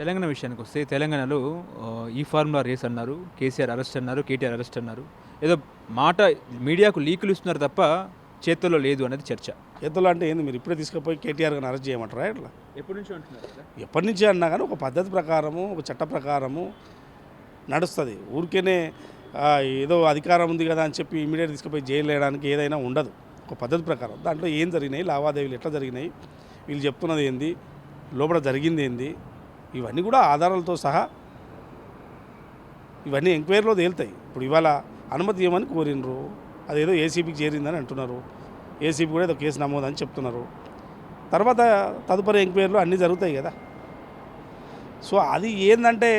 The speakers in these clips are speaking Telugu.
తెలంగాణ విషయానికొస్తే తెలంగాణలో ఈ ఫార్ములా రేస్ అన్నారు. కేసీఆర్ అరెస్ట్ అన్నారు. కేటీఆర్ అరెస్ట్ అన్నారు. ఏదో మాట మీడియాకు లీకులు ఇస్తున్నారు తప్ప చేతుల్లో లేదు అనేది చర్చ. చేతుల్లో అంటే ఏంది, మీరు ఇప్పుడే తీసుకుపోయి కేటీఆర్ గారిని అరెస్ట్ చేయమంటారా ఇట్లా? ఎప్పటి నుంచో అంటున్నారు కదా. ఎప్పటి నుంచి అన్నా కానీ ఒక పద్ధతి ప్రకారము, ఒక చట్ట ప్రకారము నడుస్తుంది. ఊరికేనే ఏదో అధికారం ఉంది కదా అని చెప్పి ఇమీడియట్ తీసుకుపోయి జైలు వేయడానికి ఏదైనా ఉండదు. ఒక పద్ధతి ప్రకారం దాంట్లో ఏం జరిగినాయి, లావాదేవీలు ఎట్లా జరిగినాయి, వీళ్ళు చెప్తున్నది ఏంది, లోపల జరిగింది ఏంది, ఇవన్నీ కూడా ఆధారాలతో సహా ఇవన్నీ ఎంక్వైరీలో తేలుతాయి. ఇప్పుడు ఇవాళ అనుమతి ఇవ్వమని కోరినరు, అదేదో ఏసీబీకి చేరిందని అంటున్నారు. ఏసీబీ కూడా ఏదో కేసు నమోదని చెప్తున్నారు. తర్వాత తదుపరి ఎంక్వైరీలో అన్నీ జరుగుతాయి కదా. సో అది ఏంటంటే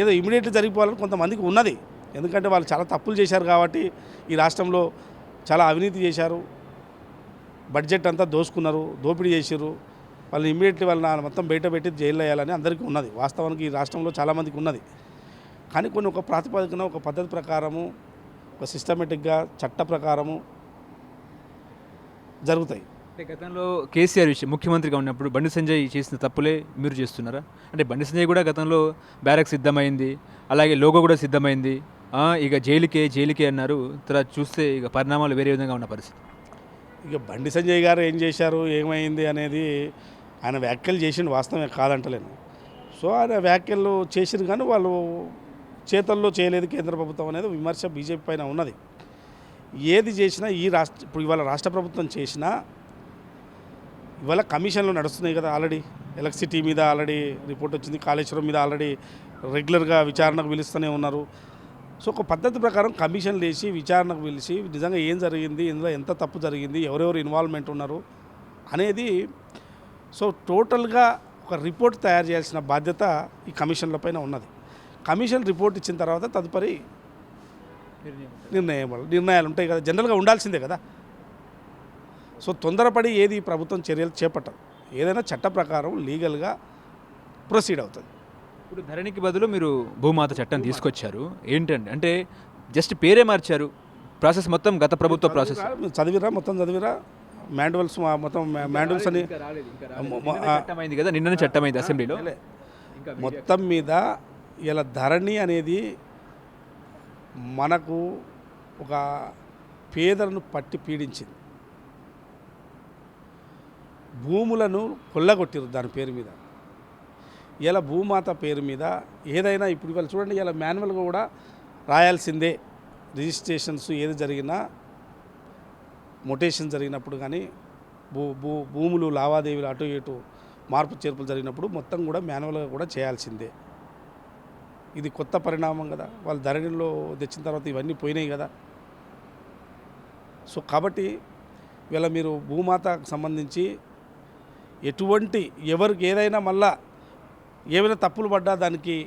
ఏదో ఇమీడియట్లీ జరిగిపోవాలని కొంతమందికి ఉన్నది. ఎందుకంటే వాళ్ళు చాలా తప్పులు చేశారు కాబట్టి, ఈ రాష్ట్రంలో చాలా అవినీతి చేశారు, బడ్జెట్ అంతా దోసుకున్నారు, దోపిడీ చేశారు. వాళ్ళని ఇమీడియట్లీ వాళ్ళని మొత్తం బయట పెట్టి జైల్లో వేయాలని అందరికీ ఉన్నది. వాస్తవానికి ఈ రాష్ట్రంలో చాలామందికి ఉన్నది. కానీ కొన్ని ఒక ప్రాతిపదికన, ఒక పద్ధతి ప్రకారము, ఒక సిస్టమేటిక్గా చట్ట ప్రకారము జరుగుతాయి. అంటే గతంలో కేసీఆర్ విషయం ముఖ్యమంత్రిగా ఉన్నప్పుడు బండి సంజయ్ చేసిన తప్పులే మీరు చేస్తున్నారా? అంటే బండి సంజయ్ కూడా గతంలో బ్యారక్ సిద్ధమైంది, అలాగే లోగో కూడా సిద్ధమైంది, ఇక జైలుకే అన్నారు. తర్వాత చూస్తే ఇక పరిణామాలు వేరే విధంగా ఉన్న పరిస్థితి. ఇక బండి సంజయ్ గారు ఏం చేశారు, ఏమైంది అనేది ఆయన వ్యాఖ్యలు చేసిన వాస్తవమే కాదంటలేను. సో ఆయన వ్యాఖ్యలు చేసిరు కానీ వాళ్ళు చేతల్లో చేయలేదు కేంద్ర ప్రభుత్వం అనేది విమర్శ బీజేపీ పైన ఉన్నది. ఏది చేసినా ఇప్పుడు ఇవాళ రాష్ట్ర ప్రభుత్వం చేసినా ఇవాళ కమిషన్లు నడుస్తున్నాయి కదా. ఆల్రెడీ ఎలక్ట్రిసిటీ మీద ఆల్రెడీ రిపోర్ట్ వచ్చింది, కాళేశ్వరం మీద ఆల్రెడీ రెగ్యులర్గా విచారణకు పిలుస్తూనే ఉన్నారు. సో ఒక పద్ధతి ప్రకారం కమిషన్లు వేసి విచారణకు పిలిచి నిజంగా ఏం జరిగింది, ఇందులో ఎంత తప్పు జరిగింది, ఎవరెవరు ఇన్వాల్వ్మెంట్ ఉన్నారు అనేది సో టోటల్గా ఒక రిపోర్ట్ తయారు చేయాల్సిన బాధ్యత ఈ కమిషన్ల పైన ఉన్నది. కమిషన్ రిపోర్ట్ ఇచ్చిన తర్వాత తదుపరి నిర్ణయాలు ఉంటాయి కదా, జనరల్గా ఉండాల్సిందే కదా. సో తొందరపడి ఏది ప్రభుత్వం చర్యలు చేపట్టదు. ఏదైనా చట్ట ప్రకారం లీగల్గా ప్రొసీడ్ అవుతుంది. ఇప్పుడు ధరణికి బదులు మీరు భూమాత చట్టం తీసుకొచ్చారు. ఏంటండి అంటే జస్ట్ పేరే మార్చారు, ప్రాసెస్ మొత్తం గత ప్రభుత్వ ప్రాసెస్. చదివిరా, మొత్తం చదివిరా మాన్యువల్స్, మొత్తం మాన్యువల్స్ అని చట్టమైంది కదా, నిన్ననే చట్టమైంది అసెంబ్లీలో. మొత్తం మీద ఇలా ధరణి అనేది మనకు ఒక పేదలను పట్టి పీడించింది. భూములను కొల్లగొట్టారు దాని పేరు మీద. ఇలా భూమాత పేరు మీద ఏదైనా ఇప్పుడు ఇవాళ చూడండి, ఇలా మాన్యువల్గా కూడా రాయాల్సిందే. రిజిస్ట్రేషన్స్ ఏది జరిగినా, మొటేషన్ జరిగినప్పుడు కానీ, భూములు లావాదేవీలు అటు ఇటు మార్పు చేర్పులు జరిగినప్పుడు మొత్తం కూడా మాన్యువల్గా కూడా చేయాల్సిందే. ఇది కొత్త పరిణామం కదా. వాళ్ళు ధరణిలో తెచ్చిన తర్వాత ఇవన్నీ పోయినాయి కదా. సో కాబట్టి వీళ్ళ మీరు భూమాతకు సంబంధించి ఎటువంటి ఎవరికి ఏదైనా మళ్ళా ఏమైనా తప్పులు పడ్డా దానికి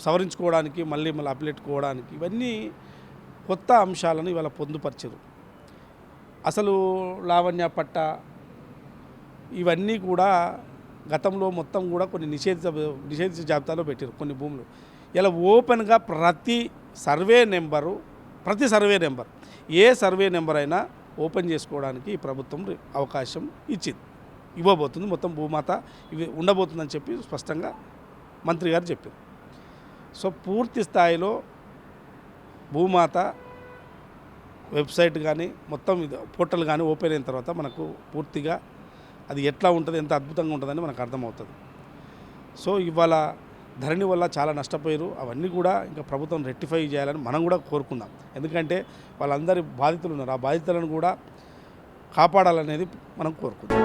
సవరించుకోవడానికి, మళ్ళీ అప్లెట్టుకోవడానికి ఇవన్నీ కొత్త అంశాలను ఇవాళ పొందుపరిచారు. అసలు లావణ్య పట్ట ఇవన్నీ కూడా గతంలో మొత్తం కూడా కొన్ని నిషేధిత జాబితాలో పెట్టారు కొన్ని భూములు. ఇలా ఓపెన్గా ప్రతి సర్వే నెంబర్ ఏ సర్వే నెంబర్ అయినా ఓపెన్ చేసుకోవడానికి ఈ ప్రభుత్వం అవకాశం ఇవ్వబోతుంది. మొత్తం భూమాత ఇవి ఉండబోతుందని చెప్పి స్పష్టంగా మంత్రి గారు చెప్పారు. సో పూర్తి స్థాయిలో భూమాత వెబ్సైట్ కానీ మొత్తం పోర్టల్ కానీ ఓపెన్ అయిన తర్వాత మనకు పూర్తిగా అది ఎట్లా ఉంటుంది, ఎంత అద్భుతంగా ఉంటుందని మనకు అర్థమవుతుంది. సో ఇవాళ ధరణి వల్ల చాలా నష్టపోయారు. అవన్నీ కూడా ఇంకా ప్రభుత్వం రెక్టిఫై చేయాలని మనం కూడా కోరుకుందాం. ఎందుకంటే వాళ్ళందరి బాధితులు ఉన్నారు, ఆ బాధితులను కూడా కాపాడాలనేది మనం కోరుకుందాం.